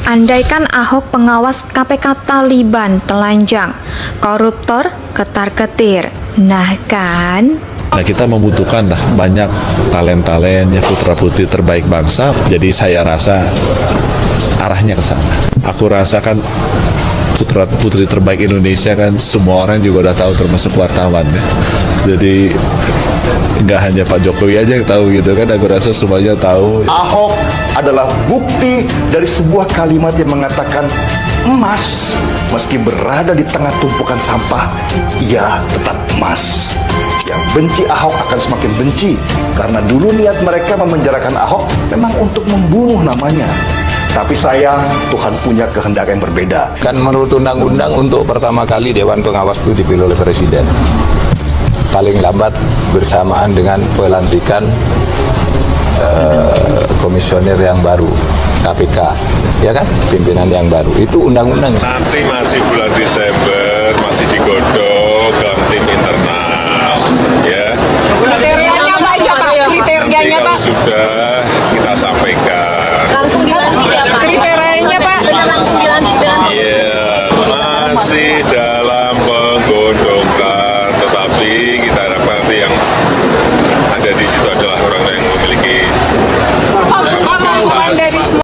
Andaikan Ahok pengawas KPK Taliban telanjang, koruptor ketar-ketir. Nah kan? Nah, kita membutuhkan banyak talent-talent ya, putra-putri terbaik bangsa. Jadi saya rasa arahnya ke sana. Aku rasakan putra-putri terbaik Indonesia kan semua orang juga udah tahu, termasuk wartawan ya. Jadi nggak hanya Pak Jokowi aja yang tahu gitu kan, aku rasa semuanya tahu. Ahok adalah bukti dari sebuah kalimat yang mengatakan emas meski berada di tengah tumpukan sampah, ia tetap emas. Yang benci Ahok akan semakin benci karena dulu niat mereka memenjarakan Ahok memang untuk membunuh namanya. Tapi sayang, Tuhan punya kehendak yang berbeda. Kan menurut undang-undang untuk pertama kali Dewan Pengawas itu dipilih oleh Presiden. Paling lambat bersamaan dengan pelantikan komisioner yang baru KPK, ya kan, pimpinan yang baru. Itu undang-undangnya. Nanti masih bulan Desember, masih digodok dalam tim internal, ya. Kriterianya apa aja Pak? Kriterianya Pak? Sudah kita sampaikan. Langsung dilantik ya Pak? Kriterianya Pak? Langsung dilantik dengan Iya, masih dalam penggodokan, tetapi kita harapkan nanti yang ada di situ adalah orang yang memiliki masukan dari semua.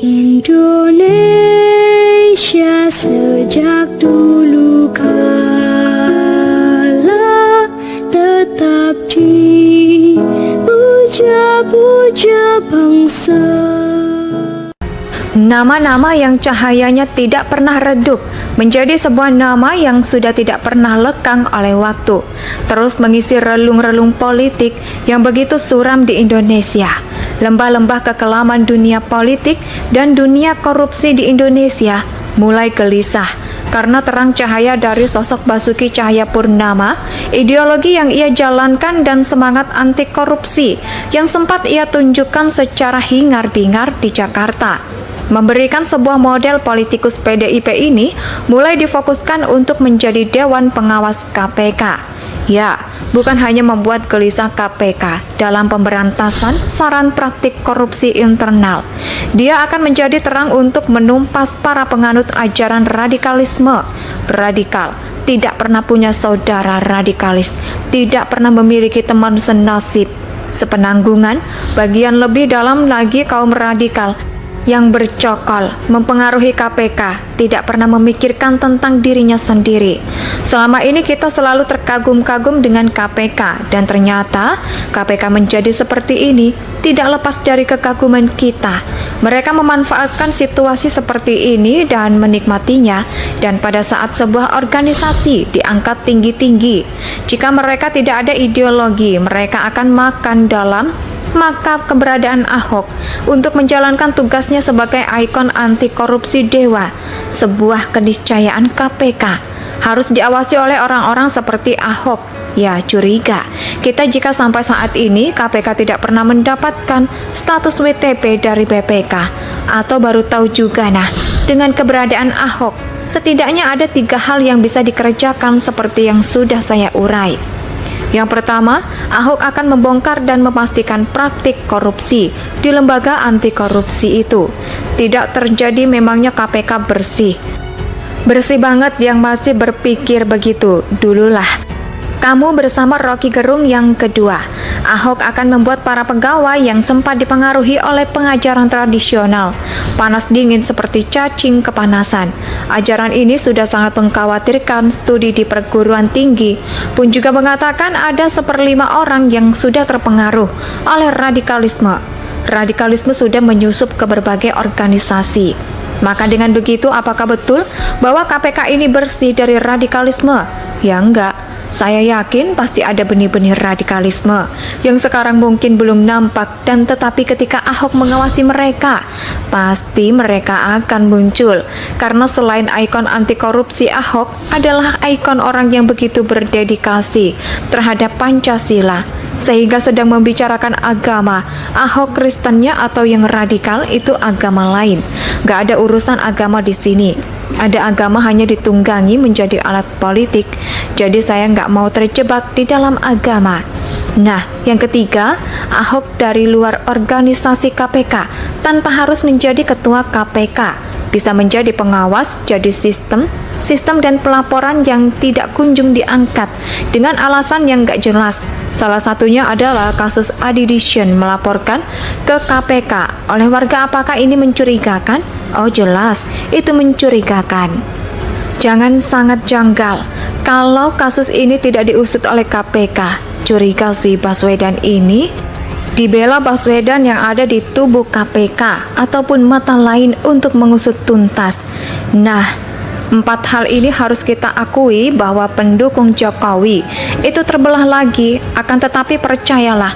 Indonesia sejak dulu kala tetap dipuja-puja bangsa. Nama-nama yang cahayanya tidak pernah redup menjadi sebuah nama yang sudah tidak pernah lekang oleh waktu, terus mengisi relung-relung politik yang begitu suram di Indonesia. Lembah-lembah kekelaman dunia politik dan dunia korupsi di Indonesia mulai gelisah karena terang cahaya dari sosok Basuki Cahayapurnama, ideologi yang ia jalankan dan semangat anti korupsi yang sempat ia tunjukkan secara hingar-bingar di Jakarta. Memberikan sebuah model politikus PDIP ini mulai difokuskan untuk menjadi Dewan Pengawas KPK. Ya, bukan hanya membuat gelisah KPK dalam pemberantasan saran praktik korupsi internal. Dia akan menjadi terang untuk menumpas para penganut ajaran radikalisme. Radikal, tidak pernah punya saudara radikalis, tidak pernah memiliki teman senasib. Sepenanggungan, bagian lebih dalam lagi kaum radikal yang bercokol, mempengaruhi KPK, tidak pernah memikirkan tentang dirinya sendiri. Selama ini kita selalu terkagum-kagum dengan KPK, dan ternyata KPK menjadi seperti ini tidak lepas dari kekaguman kita. Mereka memanfaatkan situasi seperti ini dan menikmatinya, dan pada saat sebuah organisasi diangkat tinggi-tinggi, jika mereka tidak ada ideologi, mereka akan makan dalam maka keberadaan Ahok untuk menjalankan tugasnya sebagai ikon anti korupsi dewa, sebuah keniscayaan KPK harus diawasi oleh orang-orang seperti Ahok. Ya, curiga kita jika sampai saat ini KPK tidak pernah mendapatkan status WTP dari BPK, atau baru tahu juga. Nah, dengan keberadaan Ahok, setidaknya ada 3 hal yang bisa dikerjakan seperti yang sudah saya urai. Yang pertama, Ahok akan membongkar dan memastikan praktik korupsi di lembaga anti korupsi itu tidak terjadi. Memangnya KPK bersih? Bersih banget yang masih berpikir begitu. Dululah kamu bersama Rocky Gerung. Yang kedua, Ahok akan membuat para pegawai yang sempat dipengaruhi oleh pengajaran tradisional panas dingin seperti cacing kepanasan. Ajaran ini sudah sangat mengkhawatirkan. Studi di perguruan tinggi pun juga mengatakan ada 1/5 orang yang sudah terpengaruh oleh radikalisme. Radikalisme sudah menyusup ke berbagai organisasi. Maka dengan begitu, apakah betul bahwa KPK ini bersih dari radikalisme? Ya enggak. Saya yakin pasti ada benih-benih radikalisme yang sekarang mungkin belum nampak, dan tetapi ketika Ahok mengawasi mereka, pasti mereka akan muncul. Karena selain ikon anti korupsi, Ahok adalah ikon orang yang begitu berdedikasi terhadap Pancasila, sehingga sedang membicarakan agama. Ahok Kristennya atau yang radikal itu agama lain. Gak ada urusan agama di sini. Ada agama hanya ditunggangi menjadi alat politik. Jadi saya nggak mau terjebak di dalam agama. Nah, yang ketiga, Ahok dari luar organisasi KPK tanpa harus menjadi ketua KPK bisa menjadi pengawas, jadi sistem dan pelaporan yang tidak kunjung diangkat dengan alasan yang gak jelas. Salah satunya adalah kasus Adidison melaporkan ke KPK oleh warga. Apakah ini mencurigakan? Oh jelas, itu mencurigakan. Jangan sangat janggal kalau kasus ini tidak diusut oleh KPK. Curiga si Baswedan ini dibela Baswedan yang ada di tubuh KPK ataupun mata lain untuk mengusut tuntas. Nah, 4 hal ini harus kita akui bahwa pendukung Jokowi itu terbelah lagi, akan tetapi percayalah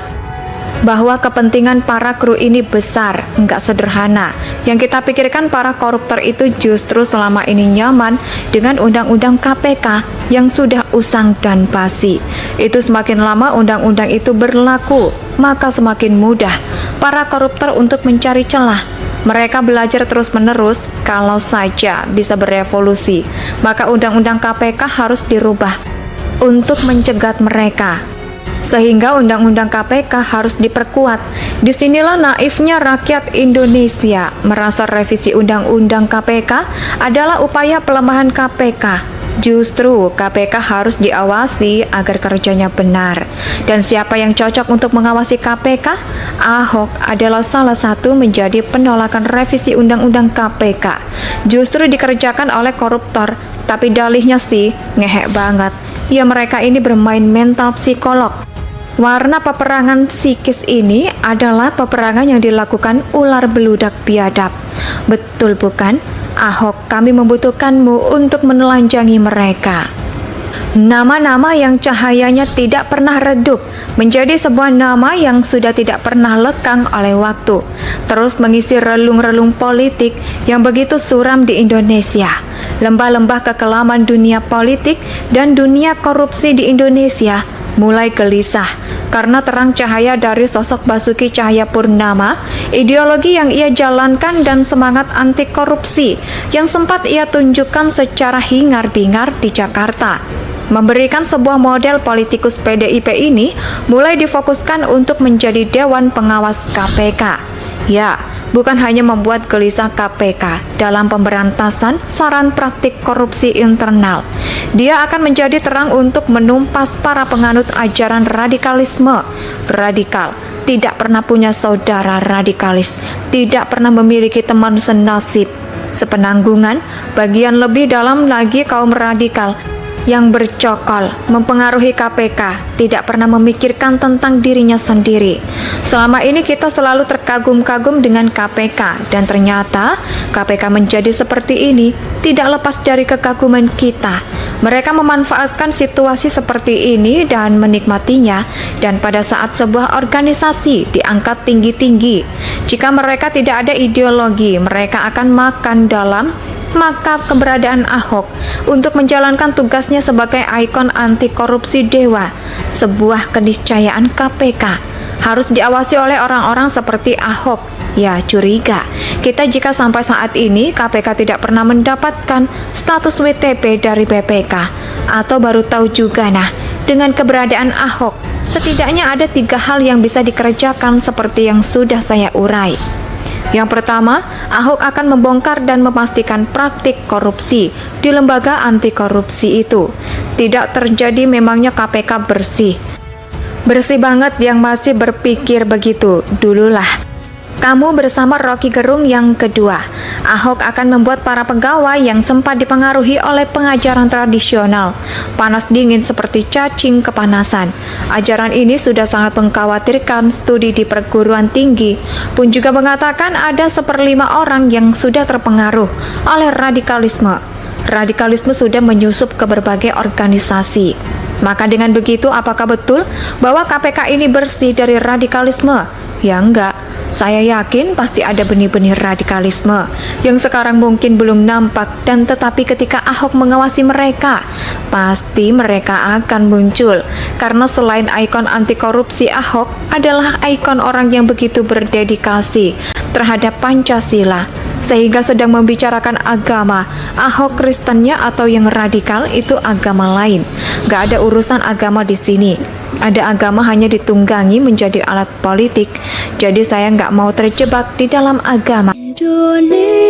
bahwa kepentingan para kru ini besar, nggak sederhana. Yang kita pikirkan para koruptor itu justru selama ini nyaman dengan undang-undang KPK yang sudah usang dan basi. Itu semakin lama undang-undang itu berlaku, maka semakin mudah para koruptor untuk mencari celah. Mereka belajar terus-menerus. Kalau saja bisa berevolusi, maka undang-undang KPK harus dirubah untuk mencegat mereka. Sehingga undang-undang KPK harus diperkuat. Disinilah naifnya rakyat Indonesia merasa revisi undang-undang KPK adalah upaya pelemahan KPK. Justru KPK harus diawasi agar kerjanya benar. Dan siapa yang cocok untuk mengawasi KPK? Ahok adalah salah satu menjadi penolakan revisi undang-undang KPK. Justru dikerjakan oleh koruptor, tapi dalihnya sih ngehek banget. Ya mereka ini bermain mental psikolog. Warna peperangan psikis ini adalah peperangan yang dilakukan ular beludak biadab. Betul bukan? Ahok, kami membutuhkanmu untuk menelanjangi mereka. Nama-nama yang cahayanya tidak pernah redup menjadi sebuah nama yang sudah tidak pernah lekang oleh waktu, terus mengisi relung-relung politik yang begitu suram di Indonesia. Lembah-lembah kekelaman dunia politik dan dunia korupsi di Indonesia mulai gelisah karena terang cahaya dari sosok Basuki Cahayapurnama, ideologi yang ia jalankan dan semangat anti korupsi yang sempat ia tunjukkan secara hingar-bingar di Jakarta. Memberikan sebuah model politikus PDIP ini mulai difokuskan untuk menjadi Dewan Pengawas KPK. Ya, bukan hanya membuat gelisah KPK dalam pemberantasan saran praktik korupsi internal. Dia akan menjadi terang untuk menumpas para penganut ajaran radikalisme. Radikal, tidak pernah punya saudara radikalis, tidak pernah memiliki teman senasib, sepenanggungan. Bagian lebih dalam lagi kaum radikal yang bercokol, mempengaruhi KPK, tidak pernah memikirkan tentang dirinya sendiri. Selama ini kita selalu terkagum-kagum dengan KPK, dan ternyata KPK menjadi seperti ini tidak lepas dari kekaguman kita. Mereka memanfaatkan situasi seperti ini dan menikmatinya, dan pada saat sebuah organisasi diangkat tinggi-tinggi, jika mereka tidak ada ideologi, mereka akan makan dalam. Maka keberadaan Ahok untuk menjalankan tugasnya sebagai ikon anti korupsi dewa, sebuah keniscayaan KPK harus diawasi oleh orang-orang seperti Ahok. Ya curiga kita jika sampai saat ini KPK tidak pernah mendapatkan status WTP dari BPK, atau baru tahu juga. Nah, dengan keberadaan Ahok setidaknya ada 3 hal yang bisa dikerjakan seperti yang sudah saya urai. Yang pertama, Ahok akan membongkar dan memastikan praktik korupsi di lembaga anti korupsi itu tidak terjadi. Memangnya KPK bersih banget yang masih berpikir begitu. Dululah kamu bersama Rocky Gerung. Yang kedua, Ahok akan membuat para pegawai yang sempat dipengaruhi oleh pengajaran tradisional panas dingin seperti cacing kepanasan. Ajaran ini sudah sangat mengkhawatirkan. Studi di perguruan tinggi pun juga mengatakan ada 1/5 orang yang sudah terpengaruh oleh radikalisme. Radikalisme sudah menyusup ke berbagai organisasi. Maka dengan begitu, apakah betul bahwa KPK ini bersih dari radikalisme? Ya enggak. Saya yakin pasti ada benih-benih radikalisme yang sekarang mungkin belum nampak, dan tetapi ketika Ahok mengawasi mereka, pasti mereka akan muncul. Karena selain ikon anti korupsi, Ahok adalah ikon orang yang begitu berdedikasi terhadap Pancasila, sehingga sedang membicarakan agama. Ahok Kristennya atau yang radikal itu agama lain. Gak ada urusan agama di sini. Ada agama hanya ditunggangi menjadi alat politik. Jadi saya nggak mau terjebak di dalam agama. Indonesia.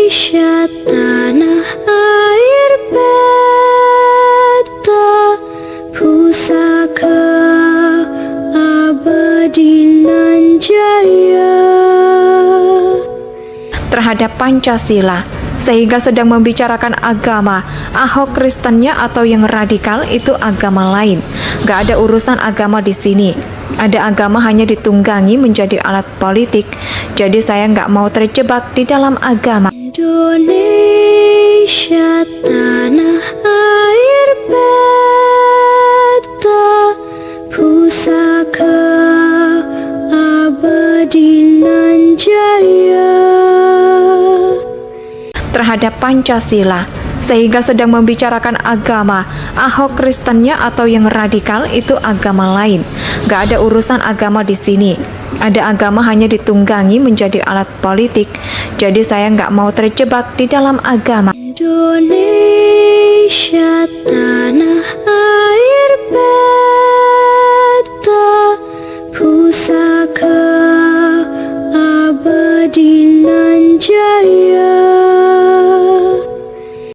Indonesia tanah air beta, pusaka abadi nan jaya. Terhadap Pancasila, sehingga sedang membicarakan agama. Ahok Kristennya atau yang radikal itu agama lain. Gak ada urusan agama di sini. Ada agama hanya ditunggangi menjadi alat politik. Jadi saya nggak mau terjebak di dalam agama. Indonesia tanah air beta, pusaka abadi nan jaya. Terhadap Pancasila, sehingga sedang membicarakan agama. Ahok Kristennya atau yang radikal itu agama lain. Gak ada urusan agama di sini. Ada agama hanya ditunggangi menjadi alat politik. Jadi saya nggak mau terjebak di dalam agama. Indonesia tanah air beta, pusaka abadi nan jaya.